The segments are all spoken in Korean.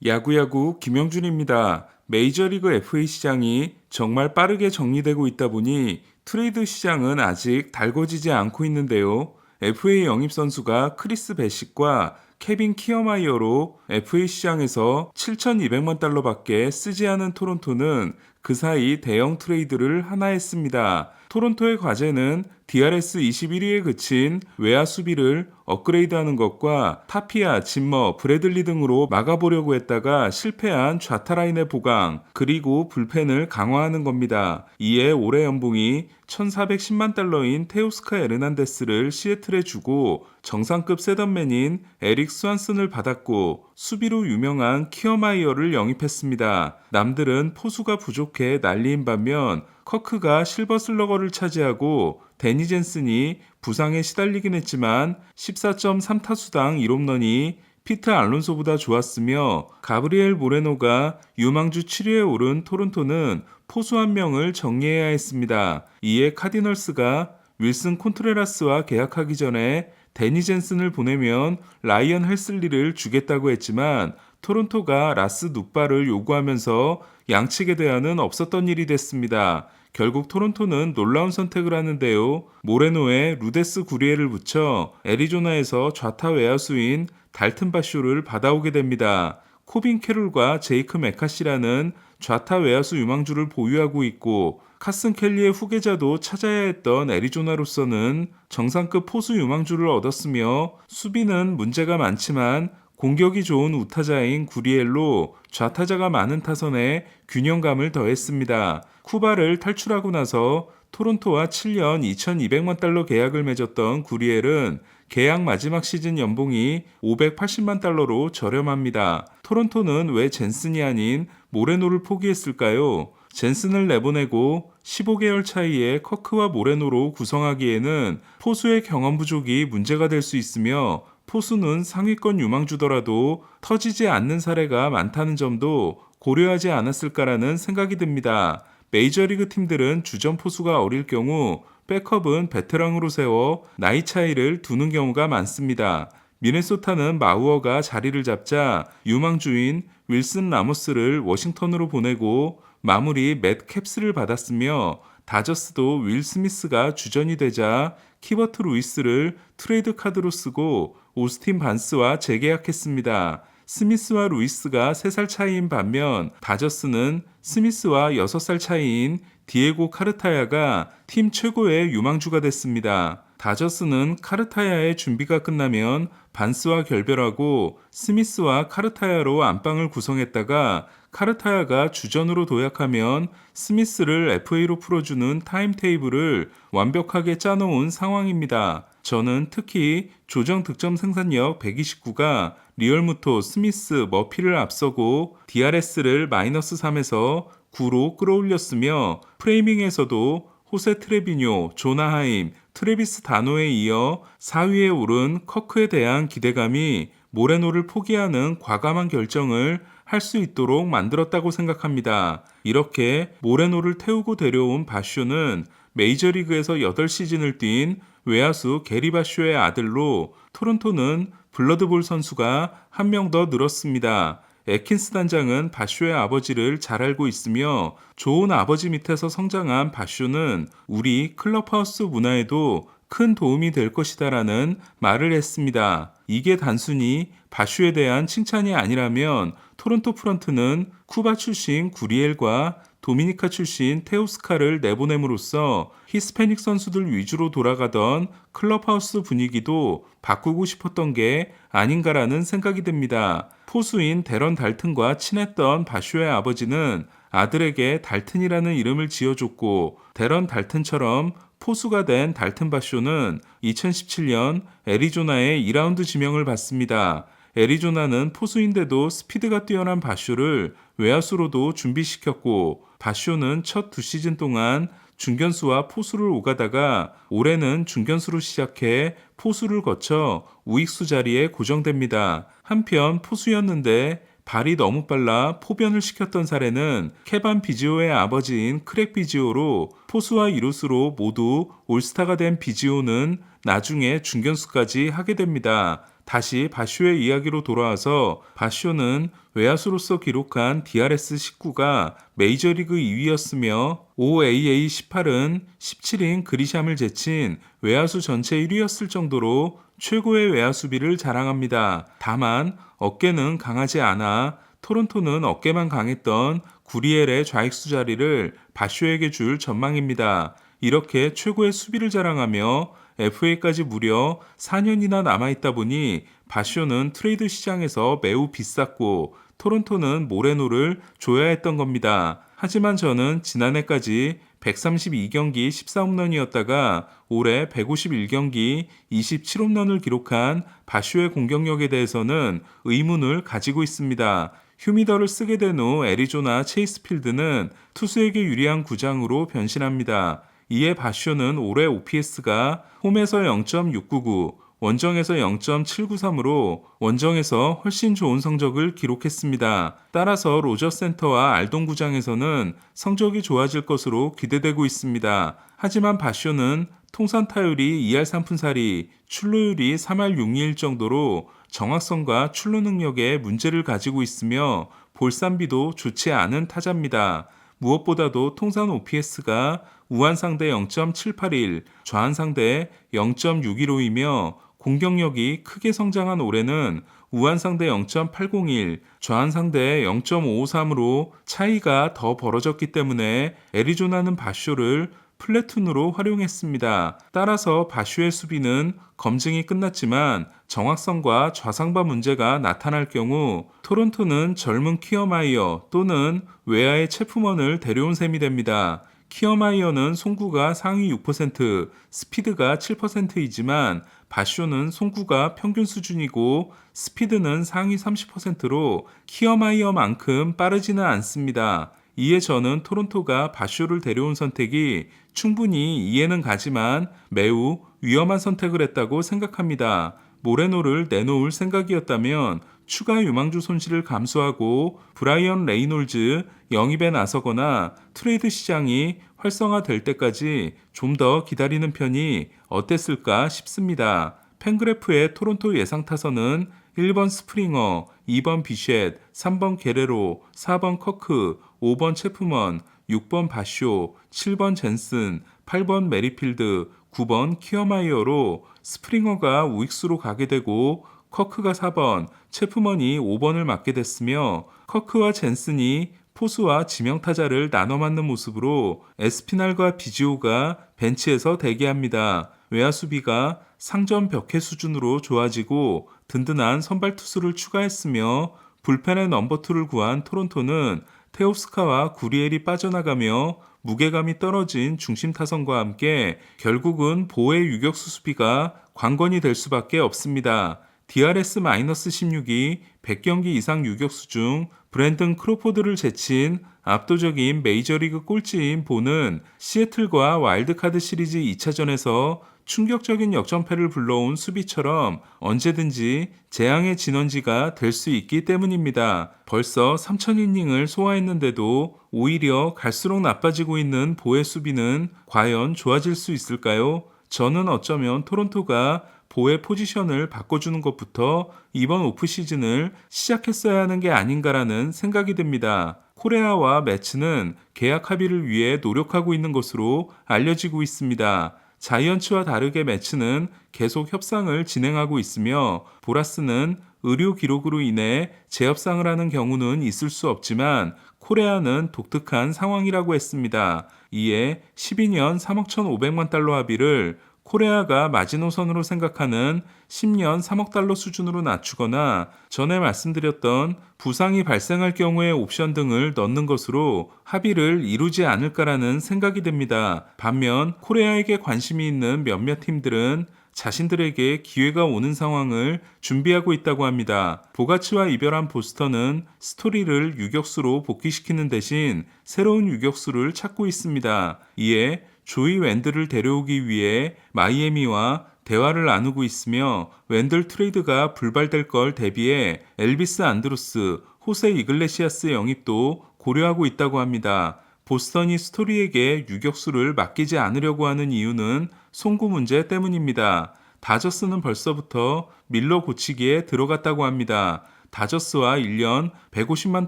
야구야구 김영준입니다. 메이저리그 FA 시장이 정말 빠르게 정리되고 있다 보니 트레이드 시장은 아직 달궈지지 않고 있는데요. FA 영입 선수가 크리스 배식과 케빈 키어마이어로 FA 시장에서 7,200만 달러밖에 쓰지 않은 토론토는 그 사이 대형 트레이드를 하나 했습니다. 토론토의 과제는 DRS 21위에 그친 외야 수비를 업그레이드하는 것과 타피아, 짐머, 브래들리 등으로 막아보려고 했다가 실패한 좌타 라인의 보강, 그리고 불펜을 강화하는 겁니다. 이에 올해 연봉이 1,410만 달러인 테오스카 에르난데스를 시애틀에 주고 정상급 세던맨인 에릭 스완슨을 받았고 수비로 유명한 키어마이어를 영입했습니다. 남들은 포수가 부족해 난리인 반면 커크가 실버 슬러거를 차지하고 데니 젠슨이 부상에 시달리긴 했지만 14.3타수당 1홈런이 피트 알론소보다 좋았으며 가브리엘 모레노가 유망주 7위에 오른 토론토는 포수 한 명을 정리해야 했습니다. 이에 카디널스가 윌슨 콘트레라스와 계약하기 전에 데니 젠슨을 보내면 라이언 헬슬리를 주겠다고 했지만 토론토가 라스 누빠를 요구하면서 양측의 대화는 없었던 일이 됐습니다. 결국 토론토는 놀라운 선택을 하는데요. 모레노에 루데스 구리에를 붙여 애리조나에서 좌타 외야수인 달튼 바쇼를 받아오게 됩니다. 코빈 캐롤과 제이크 메카시라는 좌타 외야수 유망주를 보유하고 있고 카슨 켈리의 후계자도 찾아야 했던 애리조나로서는 정상급 포수 유망주를 얻었으며 수비는 문제가 많지만 공격이 좋은 우타자인 구리엘로 좌타자가 많은 타선에 균형감을 더했습니다. 쿠바를 탈출하고 나서 토론토와 7년 2,200만 달러 계약을 맺었던 구리엘은 계약 마지막 시즌 연봉이 580만 달러로 저렴합니다. 토론토는 왜 젠슨이 아닌 모레노를 포기했을까요? 젠슨을 내보내고 15개월 차이의 커크와 모레노로 구성하기에는 포수의 경험 부족이 문제가 될 수 있으며 포수는 상위권 유망주더라도 터지지 않는 사례가 많다는 점도 고려하지 않았을까라는 생각이 듭니다. 메이저리그 팀들은 주전 포수가 어릴 경우 백업은 베테랑으로 세워 나이 차이를 두는 경우가 많습니다. 미네소타는 마우어가 자리를 잡자 유망주인 윌슨 라모스를 워싱턴으로 보내고 마무리 맷 캡스를 받았으며 다저스도 윌 스미스가 주전이 되자 키버트 루이스를 트레이드 카드로 쓰고 오스틴 반스와 재계약했습니다. 스미스와 루이스가 3살 차이인 반면 다저스는 스미스와 6살 차이인 디에고 카르타야가 팀 최고의 유망주가 됐습니다. 다저스는 카르타야의 준비가 끝나면 반스와 결별하고 스미스와 카르타야로 안방을 구성했다가 카르타야가 주전으로 도약하면 스미스를 FA로 풀어주는 타임테이블을 완벽하게 짜놓은 상황입니다. 저는 특히 조정 득점 생산력 129가 리얼무토, 스미스, 머피를 앞서고 DRS를 마이너스 3에서 9로 끌어올렸으며 프레이밍에서도 호세 트레비뇨, 조나하임, 트레비스 다노에 이어 4위에 오른 커크에 대한 기대감이 모레노를 포기하는 과감한 결정을 할 수 있도록 만들었다고 생각합니다. 이렇게 모레노를 태우고 데려온 바쇼는 메이저리그에서 8시즌을 뛴 외야수 게리 바쇼의 아들로 토론토는 블러드볼 선수가 한 명 더 늘었습니다. 에킨스 단장은 바쇼의 아버지를 잘 알고 있으며 좋은 아버지 밑에서 성장한 바쇼는 우리 클럽하우스 문화에도 큰 도움이 될 것이다라는 말을 했습니다. 이게 단순히 바쇼에 대한 칭찬이 아니라면 토론토 프런트는 쿠바 출신 구리엘과 도미니카 출신 테오스카를 내보냄으로써 히스패닉 선수들 위주로 돌아가던 클럽하우스 분위기도 바꾸고 싶었던 게 아닌가라는 생각이 듭니다. 포수인 데런 달튼과 친했던 바쇼의 아버지는 아들에게 달튼이라는 이름을 지어줬고 데런 달튼처럼 포수가 된 달튼 바쇼는 2017년 애리조나의 2라운드 지명을 받습니다. 애리조나는 포수인데도 스피드가 뛰어난 바쇼를 외야수로도 준비시켰고 바쇼는 첫 2시즌 동안 중견수와 포수를 오가다가 올해는 중견수로 시작해 포수를 거쳐 우익수 자리에 고정됩니다. 한편 포수였는데 발이 너무 빨라 포변을 시켰던 사례는 케반 비지오의 아버지인 크랙 비지오로 포수와 이루수로 모두 올스타가 된 비지오는 나중에 중견수까지 하게 됩니다. 다시 바쇼의 이야기로 돌아와서 바쇼는 외야수로서 기록한 DRS19가 메이저리그 2위였으며 OAA18은 17인 그리샴을 제친 외야수 전체 1위였을 정도로 최고의 외야수비를 자랑합니다. 다만 어깨는 강하지 않아 토론토는 어깨만 강했던 구리엘의 좌익수 자리를 바쇼에게 줄 전망입니다. 이렇게 최고의 수비를 자랑하며 FA까지 무려 4년이나 남아있다 보니 바쇼는 트레이드 시장에서 매우 비쌌고 토론토는 모레노를 줘야 했던 겁니다. 하지만 저는 지난해까지 132경기 14홈런이었다가 올해 151경기 27홈런을 기록한 바쇼의 공격력에 대해서는 의문을 가지고 있습니다. 휴미더를 쓰게 된 후 애리조나 체이스 필드는 투수에게 유리한 구장으로 변신합니다. 이에 바쇼는 올해 OPS가 홈에서 0.699, 원정에서 0.793으로 원정에서 훨씬 좋은 성적을 기록했습니다. 따라서 로저 센터와 알동 구장에서는 성적이 좋아질 것으로 기대되고 있습니다. 하지만 바쇼는 통산 타율이 2할 3푼4리, 출루율이 3할 6리일 정도로 정확성과 출루 능력에 문제를 가지고 있으며 볼쌈비도 좋지 않은 타자입니다. 무엇보다도 통산 OPS가 우한 상대 0.781, 좌한 상대 0.615이며 공격력이 크게 성장한 올해는 우한 상대 0.801, 좌한 상대 0.553으로 차이가 더 벌어졌기 때문에 애리조나는 바쇼를 플래툰으로 활용했습니다. 따라서 바쇼의 수비는 검증이 끝났지만 정확성과 좌상바 문제가 나타날 경우 토론토는 젊은 키어마이어 또는 외야의 체프먼을 데려온 셈이 됩니다. 키어마이어는 송구가 상위 6%, 스피드가 7%이지만 바쇼는 송구가 평균 수준이고 스피드는 상위 30%로 키어마이어만큼 빠르지는 않습니다. 이에 저는 토론토가 바쇼를 데려온 선택이 충분히 이해는 가지만 매우 위험한 선택을 했다고 생각합니다. 모레노를 내놓을 생각이었다면 추가 유망주 손실을 감수하고 브라이언 레이놀즈 영입에 나서거나 트레이드 시장이 활성화될 때까지 좀 더 기다리는 편이 어땠을까 싶습니다. 팬그래프의 토론토 예상 타선은 1번 스프링어, 2번 비쉣, 3번 게레로, 4번 커크, 5번 체프먼, 6번 바쇼, 7번 젠슨, 8번 메리필드, 9번 키어마이어로 스프링어가 우익수로 가게 되고 커크가 4번, 체프먼이 5번을 맡게 됐으며 커크와 젠슨이 포수와 지명타자를 나눠 맡는 모습으로 에스피날과 비지오가 벤치에서 대기합니다. 외야 수비가 상점 벽해 수준으로 좋아지고 든든한 선발 투수를 추가했으며 불펜의 넘버2를 구한 토론토는 테오스카와 구리엘이 빠져나가며 무게감이 떨어진 중심 타선과 함께 결국은 보의 유격수 수비가 관건이 될 수밖에 없습니다. DRS-16이 100경기 이상 유격수 중 브랜든 크로포드를 제친 압도적인 메이저리그 꼴찌인 보는 시애틀과 와일드카드 시리즈 2차전에서 충격적인 역전패를 불러온 수비처럼 언제든지 재앙의 진원지가 될 수 있기 때문입니다. 벌써 3000이닝을 소화했는데도 오히려 갈수록 나빠지고 있는 보의 수비는 과연 좋아질 수 있을까요? 저는 어쩌면 토론토가 보의 포지션을 바꿔주는 것부터 이번 오프시즌을 시작했어야 하는 게 아닌가라는 생각이 듭니다. 코레아와 매츠는 계약 합의를 위해 노력하고 있는 것으로 알려지고 있습니다. 자이언츠와 다르게 매츠는 계속 협상을 진행하고 있으며 보라스는 의료 기록으로 인해 재협상을 하는 경우는 있을 수 없지만 코레아는 독특한 상황이라고 했습니다. 이에 12년 3억 1,500만 달러 합의를 코레아가 마지노선으로 생각하는 10년 3억 달러 수준으로 낮추거나 전에 말씀드렸던 부상이 발생할 경우의 옵션 등을 넣는 것으로 합의를 이루지 않을까라는 생각이 듭니다. 반면 코레아에게 관심이 있는 몇몇 팀들은 자신들에게 기회가 오는 상황을 준비하고 있다고 합니다. 보가츠와 이별한 보스턴은 스토리를 유격수로 복귀시키는 대신 새로운 유격수를 찾고 있습니다. 이에 조이 웬들을 데려오기 위해 마이애미와 대화를 나누고 있으며 웬들 트레이드가 불발될 걸 대비해 엘비스 안드루스, 호세 이글레시아스 영입도 고려하고 있다고 합니다. 보스턴이 스토리에게 유격수를 맡기지 않으려고 하는 이유는 송구 문제 때문입니다. 다저스는 벌써부터 밀러 고치기에 들어갔다고 합니다. 다저스와 1년 150만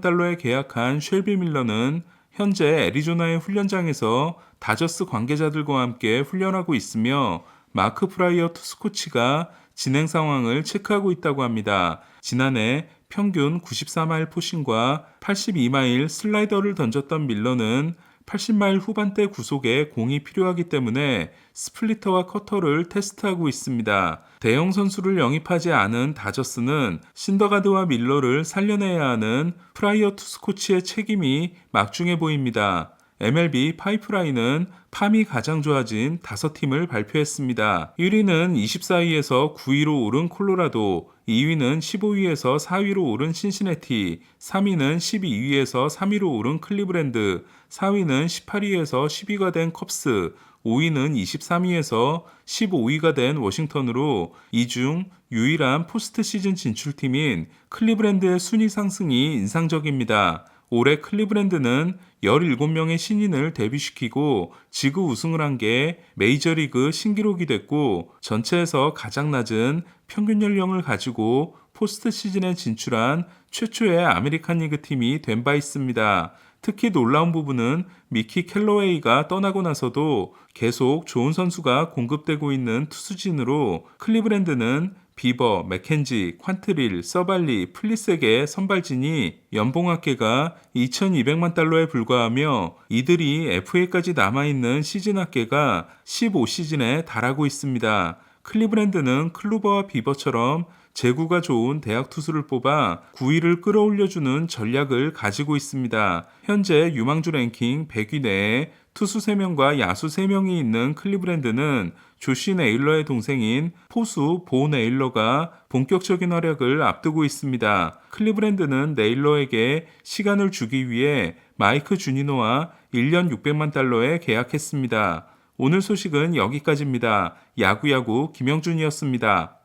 달러에 계약한 쉘비 밀러는 현재 애리조나의 훈련장에서 다저스 관계자들과 함께 훈련하고 있으며 마크 프라이어 투수 코치가 진행 상황을 체크하고 있다고 합니다. 지난해 평균 94마일 포신과 82마일 슬라이더를 던졌던 밀러는 80마일 후반대 구속에 공이 필요하기 때문에 스플리터와 커터를 테스트하고 있습니다. 대형 선수를 영입하지 않은 다저스는 신더가드와 밀러를 살려내야 하는 프라이어 투수 코치의 책임이 막중해 보입니다. MLB 파이프라인은 팜이 가장 좋아진 5팀을 발표했습니다. 1위는 24위에서 9위로 오른 콜로라도, 2위는 15위에서 4위로 오른 신시내티, 3위는 12위에서 3위로 오른 클리브랜드, 4위는 18위에서 10위가 된 컵스, 5위는 23위에서 15위가 된 워싱턴으로 이 중 유일한 포스트 시즌 진출팀인 클리브랜드의 순위 상승이 인상적입니다. 올해 클리브랜드는 17명의 신인을 데뷔시키고 지구 우승을 한 게 메이저리그 신기록이 됐고 전체에서 가장 낮은 평균 연령을 가지고 포스트 시즌에 진출한 최초의 아메리칸 리그 팀이 된 바 있습니다. 특히 놀라운 부분은 미키 캘러웨이가 떠나고 나서도 계속 좋은 선수가 공급되고 있는 투수진으로 클리브랜드는 비버, 맥켄지, 퀀트릴, 서발리, 플리색의 선발진이 연봉합계가 2,200만 달러에 불과하며 이들이 FA까지 남아있는 시즌 합계가 15시즌에 달하고 있습니다. 클리브랜드는 클루버와 비버처럼 제구가 좋은 대학 투수를 뽑아 9위를 끌어올려주는 전략을 가지고 있습니다. 현재 유망주 랭킹 100위 내에 투수 3명과 야수 3명이 있는 클리브랜드는 조시 네일러의 동생인 포수 보 네일러가 본격적인 활약을 앞두고 있습니다. 클리브랜드는 네일러에게 시간을 주기 위해 마이크 주니노와 1년 600만 달러에 계약했습니다. 오늘 소식은 여기까지입니다. 야구야구 김영준이었습니다.